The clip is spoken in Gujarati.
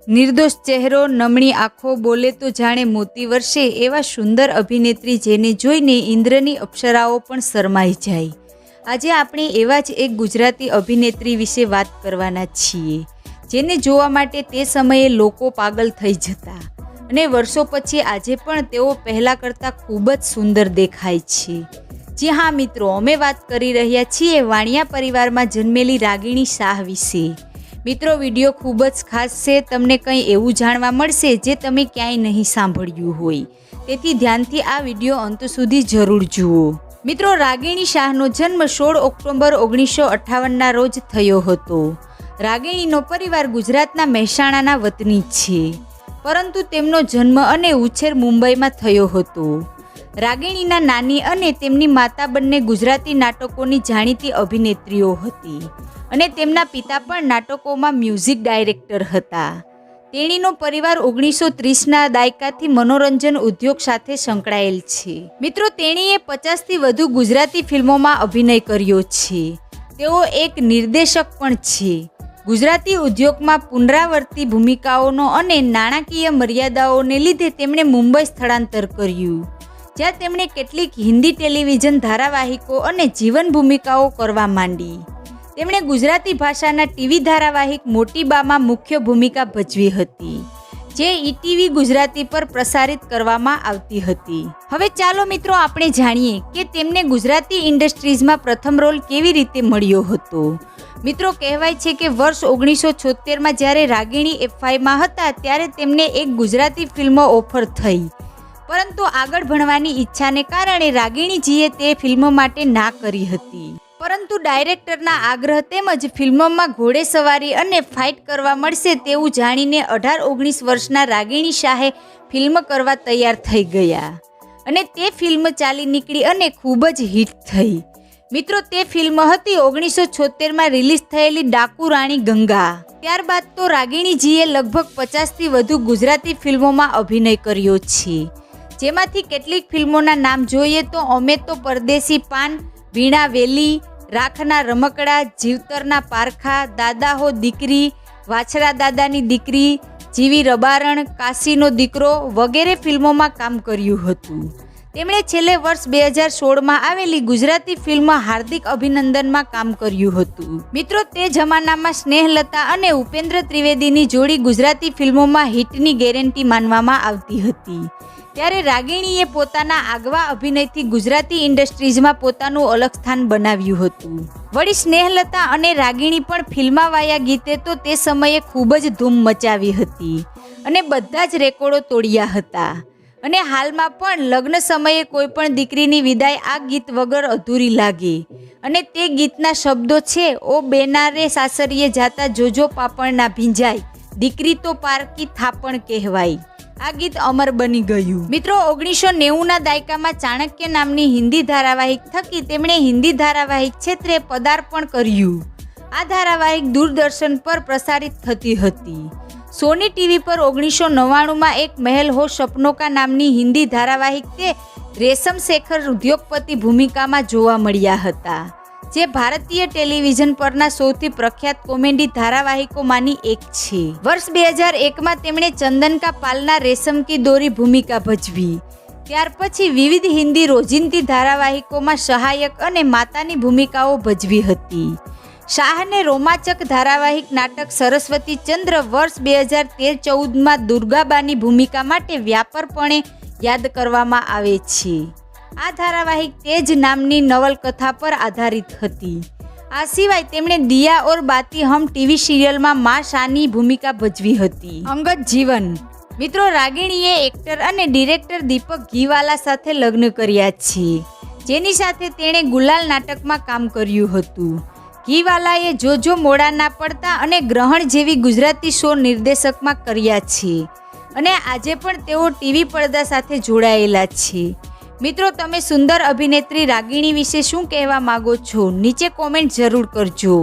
નિર્દોષ ચહેરો, નમણી આંખો, બોલે તો જાણે મોતી વરસે એવા સુંદર અભિનેત્રી જેને જોઈને ઇન્દ્રની અપ્સરાઓ પણ શરમાઈ જાય. આજે આપણે એવા જ એક ગુજરાતી અભિનેત્રી વિશે વાત કરવાના છીએ જેને જોવા માટે તે સમયે લોકો પાગલ થઈ જતા અને વર્ષો પછી આજે પણ તેઓ પહેલાં કરતાં ખૂબ જ સુંદર દેખાય છે. જી હા મિત્રો, અમે વાત કરી રહ્યા છીએ વાણિયા પરિવારમાં જન્મેલી રાગિણી શાહ વિશે. મિત્રો, વિડીયો ખૂબ જ ખાસ છે. તમને કંઈ એવું જાણવા મળશે જે તમે ક્યાંય નહીં સાંભળ્યું હોય, તેથી ધ્યાનથી આ વિડીયો અંત સુધી જરૂર જુઓ. મિત્રો, રાગિણી શાહનો જન્મ 16 ઓક્ટોબર 1958ના રોજ થયો હતો. રાગિણીનો પરિવાર ગુજરાતના મહેસાણાના વતની છે, પરંતુ તેમનો જન્મ અને ઉછેર મુંબઈમાં થયો હતો. રાગિણીના નાની અને તેમની માતા બંને ગુજરાતી નાટકોની જાણીતી અભિનેત્રીઓ હતી અને તેમના પિતા પણ નાટકોમાં મ્યુઝિક ડાયરેક્ટર હતા. તેણીનો પરિવાર 1930ના દાયકાથી મનોરંજન ઉદ્યોગ સાથે સંકળાયેલ છે. મિત્રો, તેણીએ 50થી વધુ ગુજરાતી ફિલ્મોમાં અભિનય કર્યો છે. તેઓ એક નિર્દેશક પણ છે. ગુજરાતી ઉદ્યોગમાં પુનરાવર્તી ભૂમિકાઓનો અને નાણાકીય મર્યાદાઓને લીધે તેમણે મુંબઈ સ્થળાંતર કર્યું, જ્યાં તેમણે કેટલીક હિન્દી ટેલિવિઝન ધારાવાહિકો અને જીવન ભૂમિકાઓ કરવા માંડી. તેમણે ગુજરાતી ભાષાના ટીવી ધારાવાહિક મોટી બામાં મુખ્ય ભૂમિકા ભજવી હતી, જે ઈટીવી ગુજરાતી પર પ્રસારિત કરવામાં આવતી હતી. હવે ચાલો મિત્રો આપણે જાણીએ કે તેમને ગુજરાતી ઇન્ડસ્ટ્રીઝમાં પ્રથમ રોલ કેવી રીતે મળ્યો હતો. મિત્રો, કહેવાય છે કે વર્ષ 1976માં જ્યારે રાગિણી F5માં હતા ત્યારે તેમને એક ગુજરાતી ફિલ્મ ઓફર થઈ, પરંતુ આગળ ભણવાની ઈચ્છાને કારણે રાગિણીજીએ તે ફિલ્મ માટે ના કરી હતી. પરંતુ ડાયરેક્ટરના આગ્રહ તેમજ ફિલ્મમાં ઘોડેસવારી અને ફાઇટ કરવા મળશે તેવું જાણીને 18-19 વર્ષના રાગિણી શાહે ફિલ્મ કરવા તૈયાર થઈ ગયા અને તે ફિલ્મ ચાલી નીકળી અને ખૂબ જ હિટ થઈ. મિત્રો, તે ફિલ્મ હતી 1976માં રિલીઝ થયેલી ડાકુ રાણી ગંગા. ત્યારબાદ તો રાગિણીજીએ લગભગ 50થી વધુ ગુજરાતી ફિલ્મોમાં અભિનય કર્યો છે, જેમાંથી કેટલીક ફિલ્મોના નામ જોઈએ તો અમે તો પરદેશી પાન, વીણા વેલી, રાખના રમકડા, જીવતરના પારખા, દાદા હો દીકરી, વાછડા દાદાની દીકરી, જીવી રબારણ, કાશીનો દીકરો વગેરે ફિલ્મોમાં કામ કર્યું હતું. તેમણે છેલ્લે વર્ષ 2016માં આવેલી ગુજરાતી ફિલ્મ હાર્દિક અભિનંદનમાં કામ કર્યું હતું. મિત્રો, તે જમાનામાં સ્નેહલતા અને ઉપેન્દ્ર ત્રિવેદીની જોડી ગુજરાતી ફિલ્મોમાં હિટની ગેરંટી માનવામાં આવતી હતી. ત્યારે રાગિણીએ પોતાના આગવા અભિનયથી ગુજરાતી ઇન્ડસ્ટ્રીઝમાં પોતાનું અલગ સ્થાન બનાવ્યું હતું. વળી સ્નેહલતા અને રાગિણી પણ ફિલ્માવાયા ગીતે તો તે સમયે ખૂબ જ ધૂમ મચાવી હતી અને બધા જ રેકોર્ડો તોડ્યા હતા. અને હાલમાં પણ લગ્ન સમયે કોઈ પણ દીકરીની વિદાય આ ગીત વગર અધૂરી લાગે. અને તે ગીતના શબ્દો છે, ઓ બેનારે સાસરીએ જાતા જોજો પાપણ ના ભીંજાય, દીકરી તો પારકી થાપણ કહેવાય. આ ગીત અમર બની ગયું. મિત્રો, 1990ના દાયકામાં ચાણક્ય નામની હિન્દી ધારાવાહિક થકી તેમણે હિન્દી ધારાવાહિક ક્ષેત્રે પદાર્પણ કર્યું. આ ધારાવાહિક દૂરદર્શન પર પ્રસારિત થતી હતી. સોની ટીવી પર 1999માં એક મહેલ હો સપનો કા નામની હિન્દી ધારાવાહિક તે રેશમ શેખર ઉદ્યોગપતિ ભૂમિકામાં જોવા મળ્યા હતા, જે ભારતીય ટેલિવિઝન પરના સૌથી પ્રખ્યાત કોમેડી ધારાવાહિકોમાંની એક છે. વર્ષ 2001માં તેમણે ચંદન કા પાલના રેશમ કી દોરી ભૂમિકા ભજવી. ત્યાર પછી વિવિધ હિન્દી રોજિંદી ધારાવાહિકોમાં સહાયક અને માતાની ભૂમિકાઓ ભજવી હતી. શાહને રોમાંચક ધારાવાહિક નાટક સરસ્વતી ચંદ્ર વર્ષ 2013-14માં દુર્ગાબાની ભૂમિકા માટે વ્યાપકપણે યાદ કરવામાં આવે છે. આ ધારાવાહિક તેજ નામની નવલકથા પર આધારિત હતી. આ સિવાય તેમણે દિયા ઓર બાતી હમ ટીવી સિરિયલમાં મા શાની ભૂમિકા ભજવી હતી. અંગત જીવન. મિત્રો, રાગિણીએ એક્ટર અને ડિરેક્ટર દીપક ઘીવાલા સાથે લગ્ન કર્યા છે, જેની સાથે તેણે ગુલાલ નાટકમાં કામ કર્યું હતું. ઘીવાલાએ જોજો મોડા ના પડતા અને ગ્રહણ જેવી ગુજરાતી શો નિર્દેશકમાં કર્યા છે અને આજે પણ તેઓ ટીવી પડદા સાથે જોડાયેલા છે. મિત્રો, તમે સુંદર અભિનેત્રી રાગિણી વિશે શું કહેવા માંગો છો? નીચે કોમેન્ટ જરૂર કરજો.